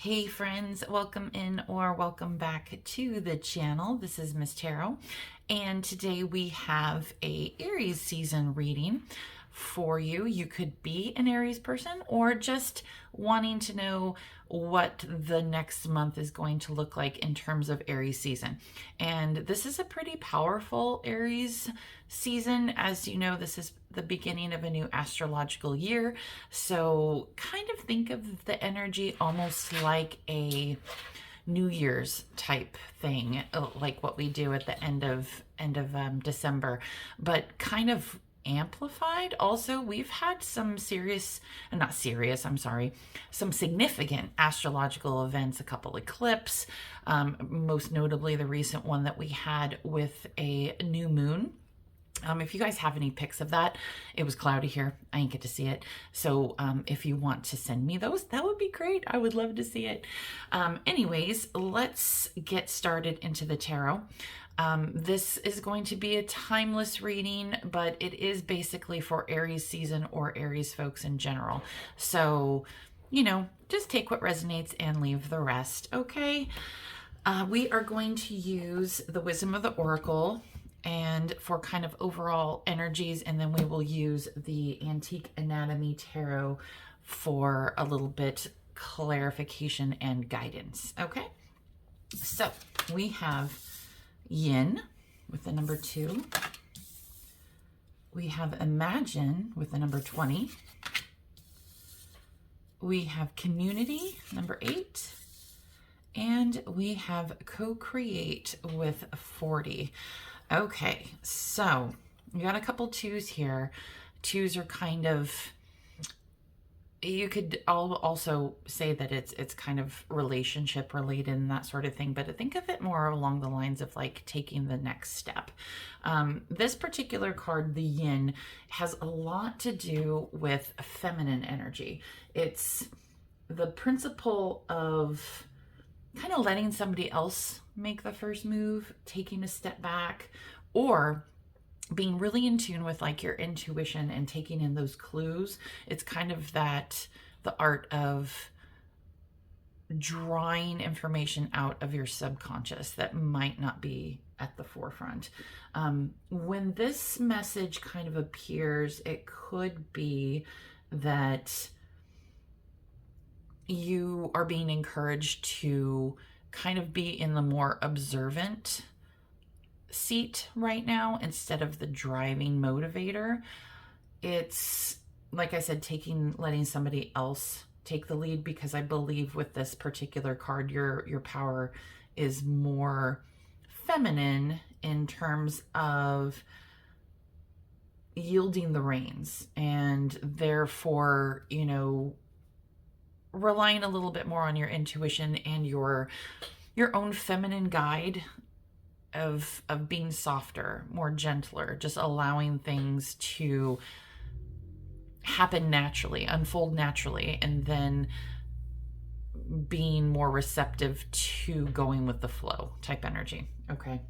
Hey friends, welcome in or welcome back to the channel. This is Miss Tarot, and today we have a Aries season reading for you. You could be an Aries person or just wanting to know what the next month is going to look like in terms of Aries season. And this is a pretty powerful Aries season. As you know, this is the beginning of a new astrological year. So kind of think of the energy almost like a New Year's type thing, like what we do at the end of December, but kind of amplified. Also, we've had some some significant astrological events, a couple eclipses, most notably the recent one that we had with a new moon. If you guys have any pics of that, it was cloudy here. I didn't get to see it. So if you want to send me those, that would be great. I would love to see it. Anyways, let's get started into the tarot. This is going to be a timeless reading, but it is basically for Aries season or Aries folks in general. So, just take what resonates and leave the rest, okay? We are going to use the Wisdom of the Oracle and for kind of overall energies, and then we will use the Antique Anatomy Tarot for a little bit clarification and guidance, okay? So we have Yin with the number 2. We have Imagine with the number 20. We have Community, number 8. And we have Co-Create with 40. Okay, so we got a couple 2s here. 2s are kind of, you could also say that it's kind of relationship related and that sort of thing, but think of it more along the lines of like taking the next step. This particular card, the Yin, has a lot to do with feminine energy. It's the principle of kind of letting somebody else make the first move, taking a step back, or being really in tune with like your intuition and taking in those clues. It's kind of the art of drawing information out of your subconscious that might not be at the forefront. When this message kind of appears, it could be that you are being encouraged to kind of be in the more observant seat right now instead of the driving motivator. It's, like I said, letting somebody else take the lead, because I believe with this particular card, your power is more feminine in terms of yielding the reins, and therefore, relying a little bit more on your intuition and your own feminine guide of being softer, more gentler, just allowing things to happen naturally, unfold naturally, and then being more receptive to going with the flow type energy. Okay.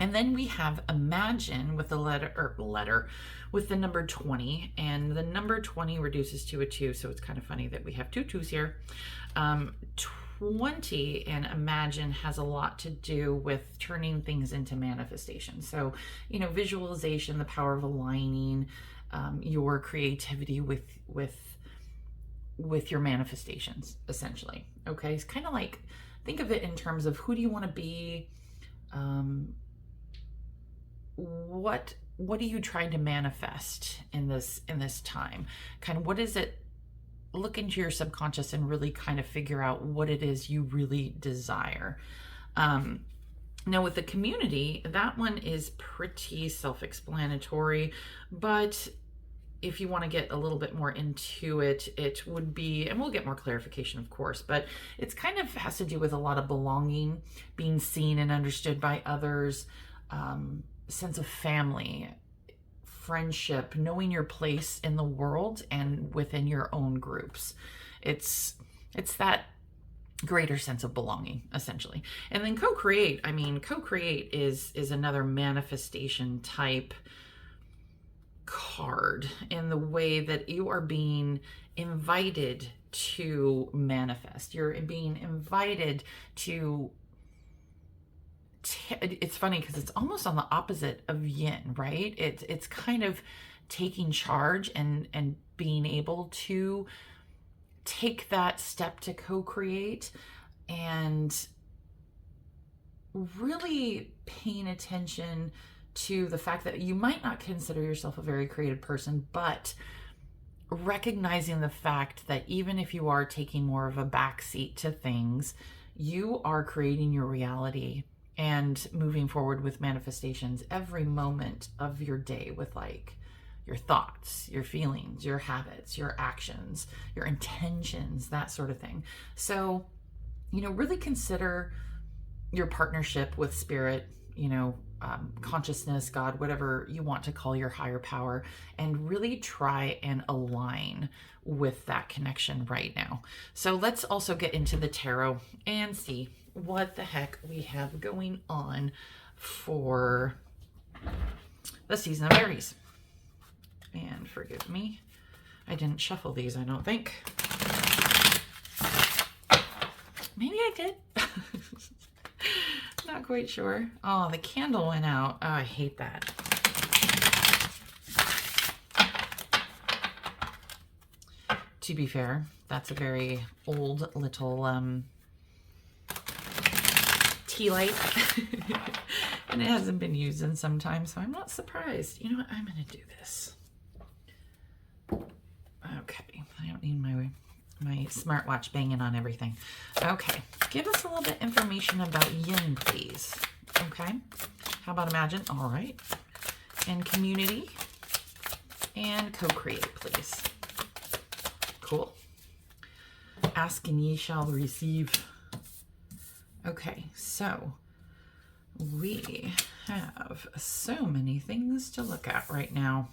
And then we have Imagine with the letter with the number 20, and the number 20 reduces to a 2, so it's kind of funny that we have 2 2s here. 20 and Imagine has a lot to do with turning things into manifestation. So, visualization, the power of aligning your creativity with your manifestations, essentially. Okay, it's kind of like, think of it in terms of who do you want to be. What are you trying to manifest in this time? Kind of, what is it? Look into your subconscious and really kind of figure out what it is you really desire. Now with the Community, that one is pretty self-explanatory, but if you want to get a little bit more into it, it would be, and we'll get more clarification, of course, but it's kind of has to do with a lot of belonging, being seen and understood by others, sense of family, friendship, knowing your place in the world and within your own groups. It's that greater sense of belonging, essentially. And then Co-Create, Co-Create is another manifestation type card in the way that you are being invited to manifest. You're being invited to it's funny because it's almost on the opposite of yin, right? It's kind of taking charge and being able to take that step to co-create and really paying attention to the fact that you might not consider yourself a very creative person, but recognizing the fact that even if you are taking more of a backseat to things, you are creating your reality and moving forward with manifestations every moment of your day with like your thoughts, your feelings, your habits, your actions, your intentions, that sort of thing. So, really consider your partnership with spirit, consciousness, God, whatever you want to call your higher power, and really try and align with that connection right now. So let's also get into the tarot and see what the heck we have going on for the season of Aries. And forgive me, I didn't shuffle these, I don't think. Maybe I did. Not quite sure. Oh, the candle went out. Oh, I hate that. To be fair, that's a very old little tea light. And it hasn't been used in some time, so I'm not surprised. You know what? I'm going to do this. Okay. I don't need my smartwatch banging on everything. Okay. Give us a little bit information about yin, please. Okay. How about imagine? All right. And community. And co-create, please. Cool. Ask and ye shall receive. Okay. So we have so many things to look at right now.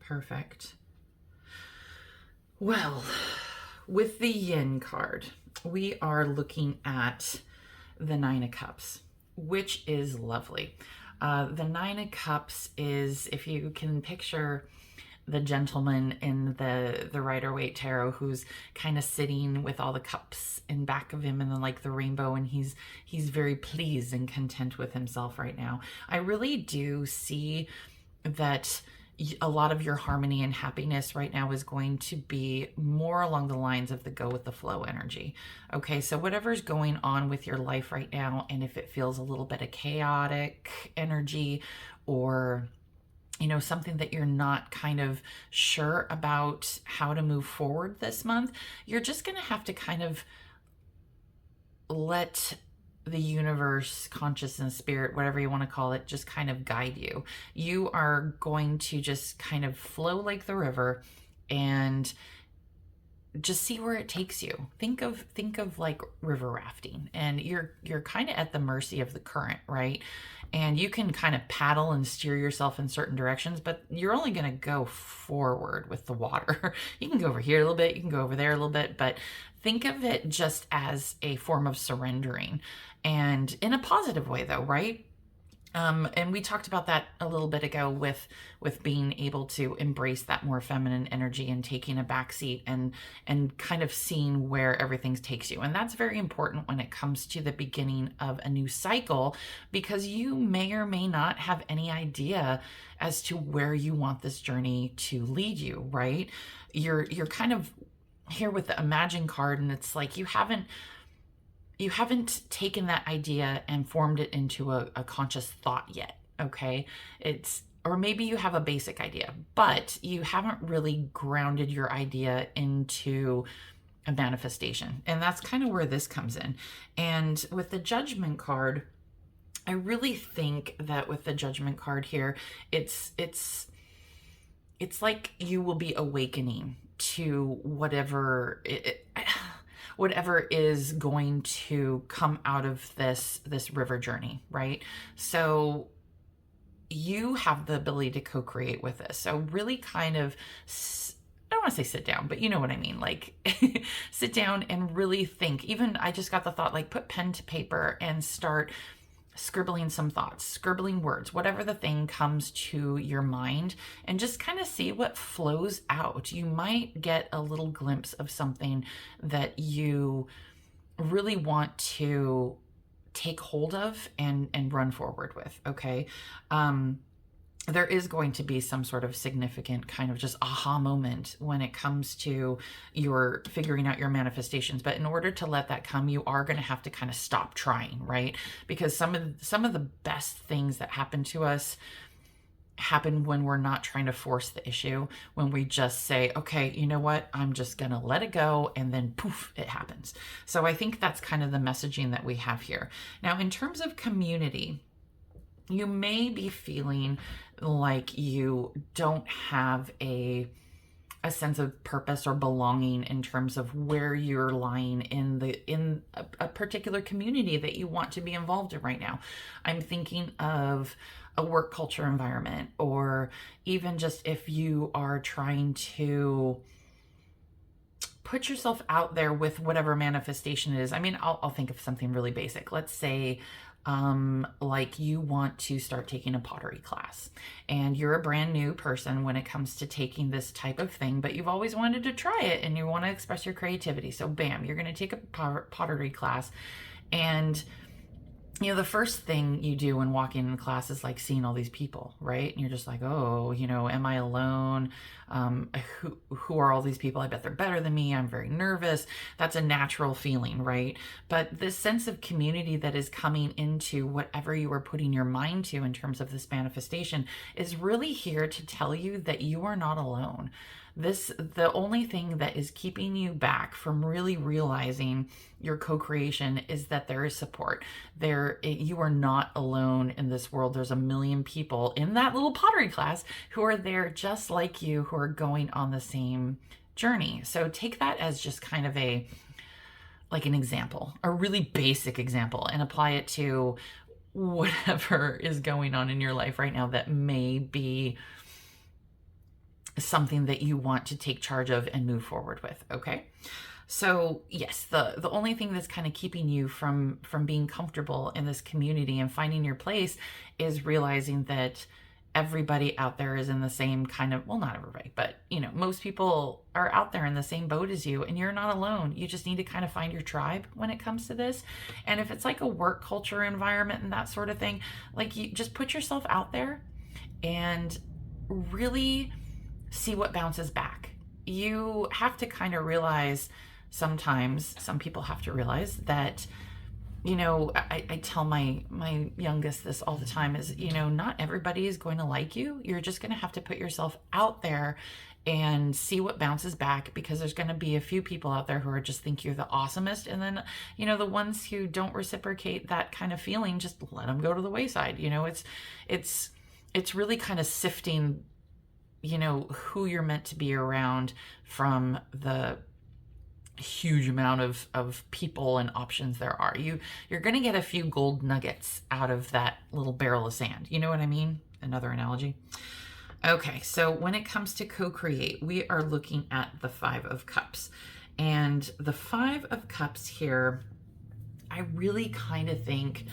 Perfect. Well, with the yin card, we are looking at the Nine of Cups, which is lovely. The Nine of Cups is, if you can picture the gentleman in the Rider-Waite Tarot who's kind of sitting with all the cups in back of him and then like the rainbow, and he's very pleased and content with himself right now. I really do see that a lot of your harmony and happiness right now is going to be more along the lines of the go with the flow energy. Okay, so whatever's going on with your life right now, and if it feels a little bit of chaotic energy or something that you're not kind of sure about how to move forward this month, you're just going to have to kind of let the universe, consciousness, spirit, whatever you want to call it, just kind of guide you. You are going to just kind of flow like the river and just see where it takes you. Think of like river rafting, and you're kind of at the mercy of the current, right? And you can kind of paddle and steer yourself in certain directions, but you're only going to go forward with the water. You can go over here a little bit, you can go over there a little bit, but think of it just as a form of surrendering, and in a positive way though, right? And we talked about that a little bit ago with being able to embrace that more feminine energy and taking a backseat and kind of seeing where everything takes you. And that's very important when it comes to the beginning of a new cycle, because you may or may not have any idea as to where you want this journey to lead you, right? You're kind of here with the Imagine card, and it's like you haven't taken that idea and formed it into a conscious thought yet, okay? Or maybe you have a basic idea, but you haven't really grounded your idea into a manifestation. And that's kind of where this comes in. And with the Judgment card, I really think that with the Judgment card here, it's like you will be awakening to whatever is going to come out of this river journey, right? So you have the ability to co-create with this. So really kind of, I don't want to say sit down, but you know what I mean? Like sit down and really think. Even I just got the thought, like put pen to paper and start scribbling some thoughts, scribbling words, whatever the thing comes to your mind, and just kind of see what flows out. You might get a little glimpse of something that you really want to take hold of and run forward with. Okay. There is going to be some sort of significant kind of just aha moment when it comes to your figuring out your manifestations. But in order to let that come, you are going to have to kind of stop trying, right? Because some of the best things that happen to us happen when we're not trying to force the issue, when we just say, okay, you know what, I'm just going to let it go, and then poof, it happens. So I think that's kind of the messaging that we have here. Now, in terms of community, you may be feeling like you don't have a sense of purpose or belonging in terms of where you're lying in a particular community that you want to be involved in right now. I'm thinking of a work culture environment, or even just if you are trying to put yourself out there with whatever manifestation it is. I mean, I'll think of something really basic. Let's say like you want to start taking a pottery class, and you're a brand new person when it comes to taking this type of thing, but you've always wanted to try it and you want to express your creativity. So bam, you're going to take a pottery class, and the first thing you do when walking in class is like seeing all these people, right? And you're just like, oh, am I alone? Who are all these people? I bet they're better than me. I'm very nervous. That's a natural feeling, right? But this sense of community that is coming into whatever you are putting your mind to in terms of this manifestation is really here to tell you that you are not alone. The only thing that is keeping you back from really realizing your co-creation is that there is support. You are not alone in this world. There's a million people in that little pottery class who are there just like you, who are going on the same journey. So take that as just kind of an example, a really basic example, and apply it to whatever is going on in your life right now that may be something that you want to take charge of and move forward with. Okay. So yes, the only thing that's kind of keeping you from being comfortable in this community and finding your place is realizing that everybody out there is in the same kind of, well, not everybody, but most people are out there in the same boat as you, and you're not alone. You just need to kind of find your tribe when it comes to this. And if it's like a work culture environment and that sort of thing, like, you just put yourself out there and really see what bounces back. You have to kind of realize sometimes, some people have to realize that, I tell my youngest this all the time is, not everybody is going to like you. You're just going to have to put yourself out there and see what bounces back, because there's going to be a few people out there who are just think you're the awesomest. And then, the ones who don't reciprocate that kind of feeling, just let them go to the wayside. It's really kind of sifting who you're meant to be around from the huge amount of people and options there are. You're going to get a few gold nuggets out of that little barrel of sand. You know what I mean? Another analogy. Okay, so when it comes to co-create, we are looking at the 5 of Cups. And the 5 of Cups here, I really kind of think,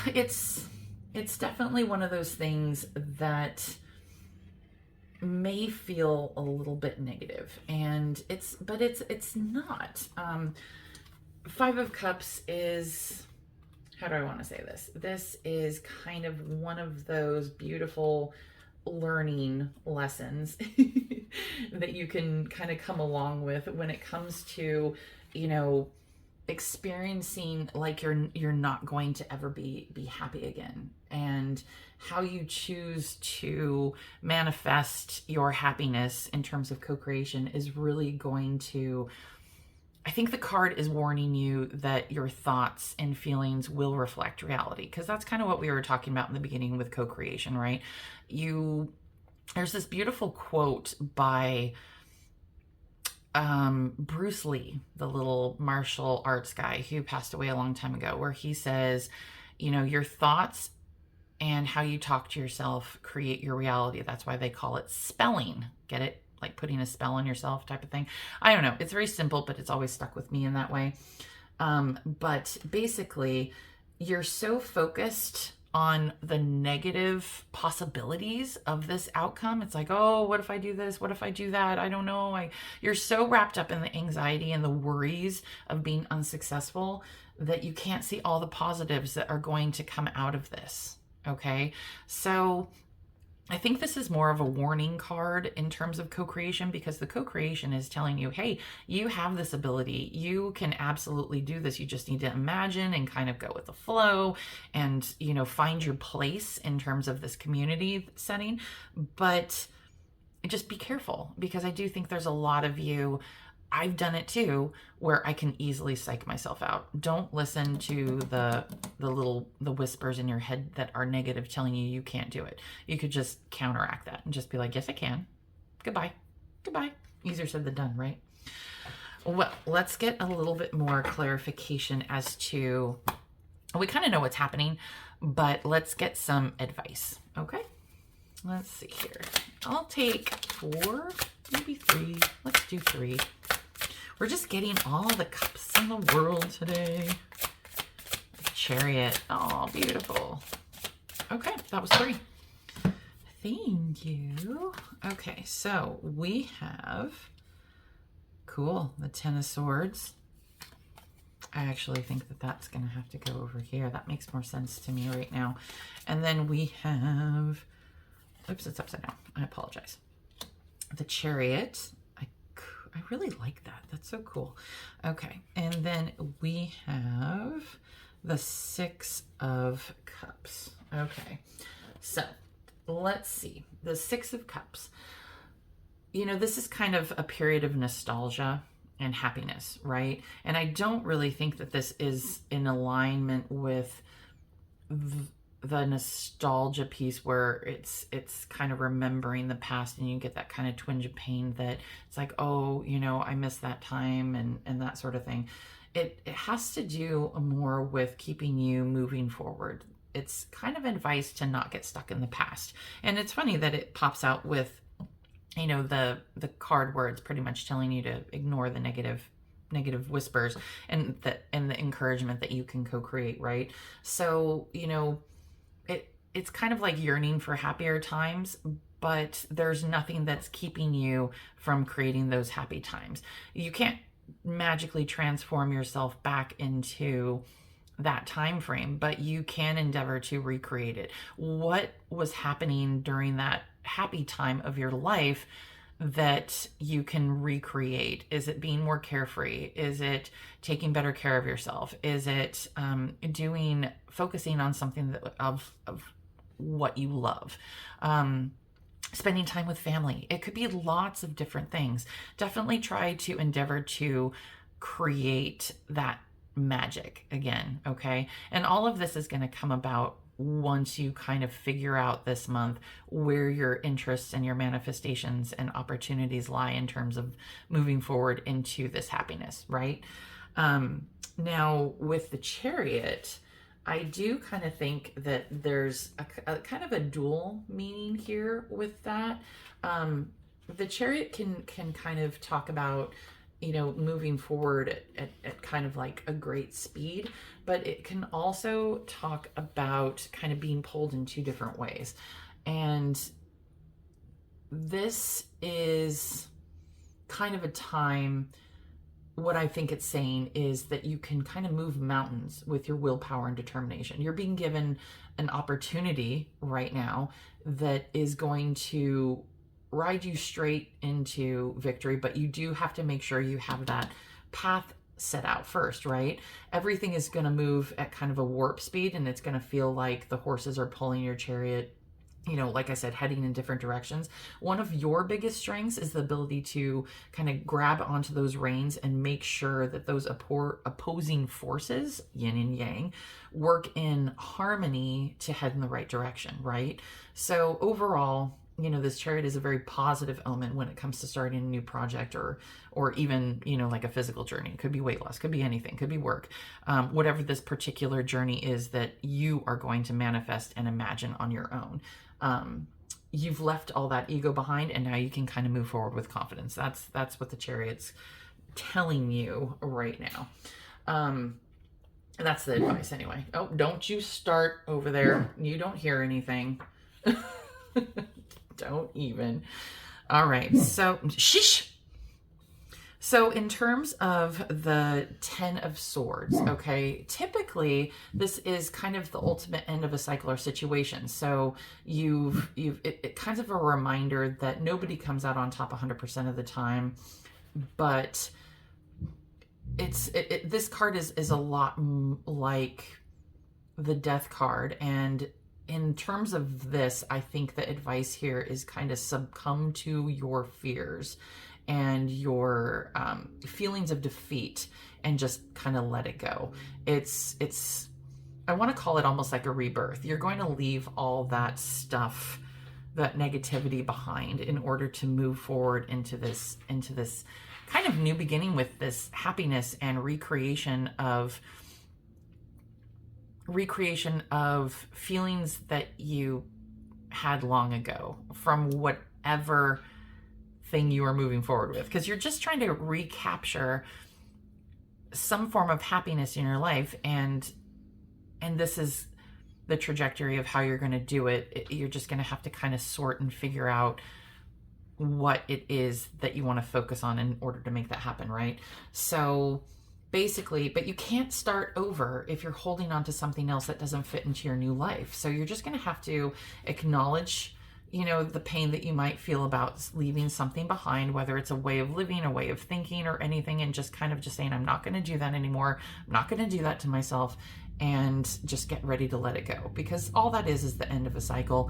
it's definitely one of those things that may feel a little bit negative, and it's not. 5 of Cups is, how do I want to say this? This is kind of one of those beautiful learning lessons that you can kind of come along with when it comes to, experiencing like you're not going to ever be happy again, and how you choose to manifest your happiness in terms of co-creation is really going to, I think the card is warning you that your thoughts and feelings will reflect reality, because that's kind of what we were talking about in the beginning with co-creation, right? There's this beautiful quote by Bruce Lee, the little martial arts guy who passed away a long time ago, where he says, your thoughts and how you talk to yourself create your reality. That's why they call it spelling. Get it? Like putting a spell on yourself type of thing. I don't know. It's very simple, but it's always stuck with me in that way. But basically, you're so focused on the negative possibilities of this outcome. It's like, oh, what if I do this? What if I do that? I don't know. You're so wrapped up in the anxiety and the worries of being unsuccessful that you can't see all the positives that are going to come out of this. Okay. So I think this is more of a warning card in terms of co-creation, because the co-creation is telling you, hey, you have this ability. You can absolutely do this. You just need to imagine and kind of go with the flow and, find your place in terms of this community setting. But just be careful, because I do think there's a lot of you, I've done it too, where I can easily psych myself out. Don't listen to the whispers in your head that are negative, telling you can't do it. You could just counteract that and just be like, yes, I can. Goodbye. Goodbye. Easier said than done, right? Well, let's get a little bit more clarification as to, we kind of know what's happening, but let's get some advice. Okay. Let's see here. I'll take 4, maybe 3. Let's do 3. We're just getting all the cups in the world today. Chariot. Oh, beautiful. Okay, that was 3. Thank you. Okay, so we have, cool, the 10 of Swords. I actually think that that's going to have to go over here. That makes more sense to me right now. And then we have, oops, it's upside down. I apologize. The Chariot. I really like that. That's so cool. Okay, and then we have the 6 of Cups. Okay, so let's see. The 6 of Cups. This is kind of a period of nostalgia and happiness, right? And I don't really think that this is in alignment with the nostalgia piece, where it's kind of remembering the past, and you get that kind of twinge of pain that it's like, oh, I miss that time and that sort of thing. It has to do more with keeping you moving forward. It's kind of advice to not get stuck in the past. And it's funny that it pops out with, the card where it's pretty much telling you to ignore the negative whispers and the encouragement that you can co-create, right? So, it's kind of like yearning for happier times, but there's nothing that's keeping you from creating those happy times. You can't magically transform yourself back into that time frame, but you can endeavor to recreate it. What was happening during that happy time of your life that you can recreate? Is it being more carefree? Is it taking better care of yourself? Is it focusing on something that of what you love? Spending time with family. It could be lots of different things. Definitely try to endeavor to create that magic again, okay? And all of this is going to come about once you kind of figure out this month where your interests and your manifestations and opportunities lie in terms of moving forward into this happiness, right? Now, with the Chariot, I do kind of think that there's a kind of a dual meaning here with that. The Chariot can kind of talk about, moving forward at kind of like a great speed, but it can also talk about kind of being pulled in 2 different ways. And this is kind of a time, what I think it's saying is that you can kind of move mountains with your willpower and determination. You're being given an opportunity right now that is going to ride you straight into victory, but you do have to make sure you have that path set out first, right? Everything is going to move at kind of a warp speed, and it's going to feel like the horses are pulling your chariot, like I said, heading in different directions. One of your biggest strengths is the ability to kind of grab onto those reins and make sure that those opposing forces, yin and yang, work in harmony to head in the right direction, right? So overall, this chariot is a very positive element when it comes to starting a new project or even, like a physical journey. It could be weight loss, could be anything, could be work. Whatever this particular journey is that you are going to manifest and imagine on your own. You've left all that ego behind, and now you can kind of move forward with confidence. That's what the Chariot's telling you right now. That's the advice anyway. Oh, don't you start over there. You don't hear anything. Don't even. All right. So, shish. So in terms of the 10 of Swords, okay, typically this is kind of the ultimate end of a cycle or situation. So it kind of a reminder that nobody comes out on top 100% of the time, but this card is a lot like the Death card. And in terms of this, I think the advice here is kind of succumb to your fears and your feelings of defeat and just kind of let it go. It's I want to call it almost like a rebirth. You're going to leave all that stuff, that negativity behind in order to move forward into this kind of new beginning with this happiness and recreation of feelings that you had long ago from whatever thing you are moving forward with, because you're just trying to recapture some form of happiness in your life, and this is the trajectory of how you're going to do it. You're just going to have to kind of sort and figure out what it is that you want to focus on in order to make that happen, right? So basically, but you can't start over if you're holding on to something else that doesn't fit into your new life. So you're just going to have to acknowledge, the pain that you might feel about leaving something behind, whether it's a way of living, a way of thinking, or anything, and just kind of just saying, I'm not going to do that anymore. I'm not going to do that to myself, and just get ready to let it go, because all that is the end of a cycle.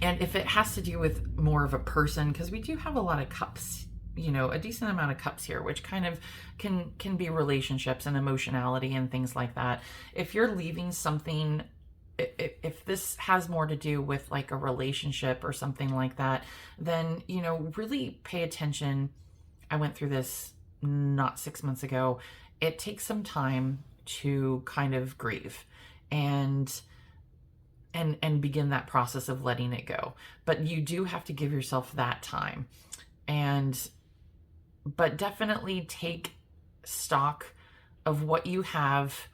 And if it has to do with more of a person, because we do have a lot of cups, a decent amount of cups here, which kind of can be relationships and emotionality and things like that. If you're leaving something, if this has more to do with like a relationship or something like that, then, really pay attention. I went through this not 6 months ago. It takes some time to kind of grieve and begin that process of letting it go. But you do have to give yourself that time. But definitely take stock of what you have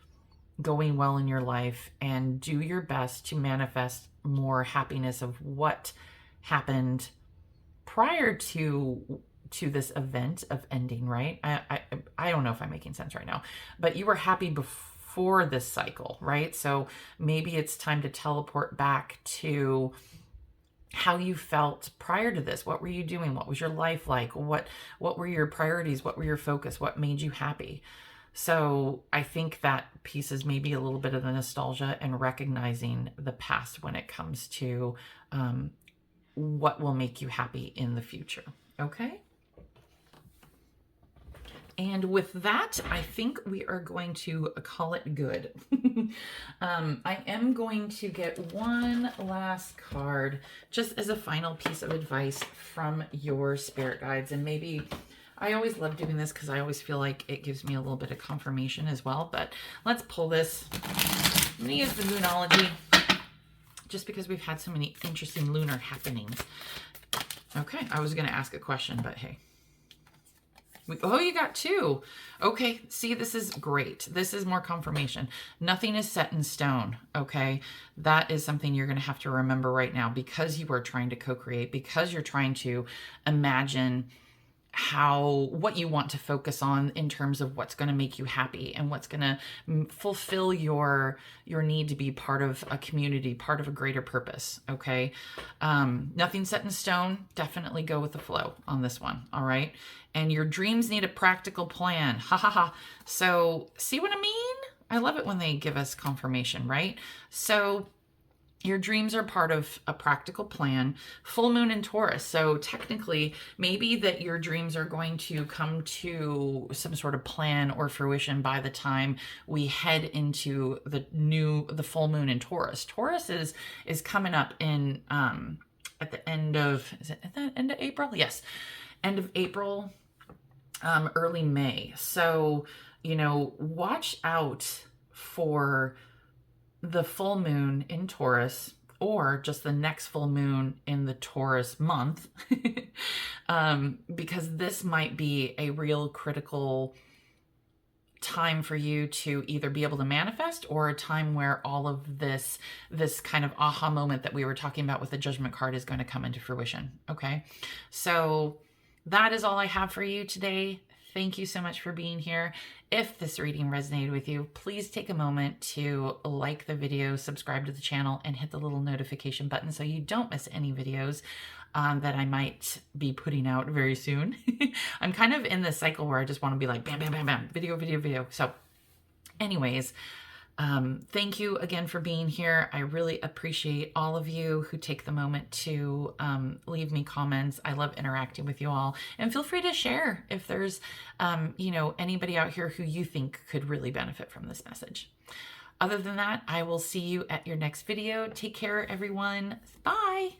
going well in your life and do your best to manifest more happiness of what happened prior to this event of ending, right? I don't know if I'm making sense right now, but you were happy before this cycle, right? So maybe it's time to teleport back to how you felt prior to this. What were you doing? What was your life like? What were your priorities? What were your focus? What made you happy? So I think that piece is maybe a little bit of the nostalgia and recognizing the past when it comes to what will make you happy in the future. Okay? And with that, I think we are going to call it good. I am going to get one last card just as a final piece of advice from your spirit guides. And maybe, I always love doing this because I always feel like it gives me a little bit of confirmation as well. But let's pull this. I'm going to use the Moonology just because we've had so many interesting lunar happenings. Okay, I was going to ask a question, but hey. Oh, you got two. Okay, see, this is great. This is more confirmation. Nothing is set in stone, okay? That is something you're going to have to remember right now, because you are trying to co-create, because you're trying to imagine what you want to focus on in terms of what's going to make you happy and what's going to fulfill your need to be part of a community, part of a greater purpose. Okay. Nothing set in stone. Definitely go with the flow on this one. All right. And your dreams need a practical plan. Ha ha ha. So see what I mean? I love it when they give us confirmation, right? So your dreams are part of a practical plan. Full moon in Taurus. So technically, maybe that your dreams are going to come to some sort of plan or fruition by the time we head into the full moon in Taurus. Taurus is coming up in at the end of, is it at the end of April? Yes. End of April, early May. So, watch out for the full moon in Taurus, or just the next full moon in the Taurus month, because this might be a real critical time for you to either be able to manifest, or a time where all of this kind of aha moment that we were talking about with the Judgment card is going to come into fruition. Okay, so that is all I have for you today. Thank you so much for being here. If this reading resonated with you, please take a moment to like the video, subscribe to the channel, and hit the little notification button so you don't miss any videos that I might be putting out very soon. I'm kind of in this cycle where I just want to be like, bam, bam, bam, bam, video, video, video. So anyways, thank you again for being here. I really appreciate all of you who take the moment to leave me comments. I love interacting with you all. And feel free to share if there's, anybody out here who you think could really benefit from this message. Other than that, I will see you at your next video. Take care, everyone. Bye.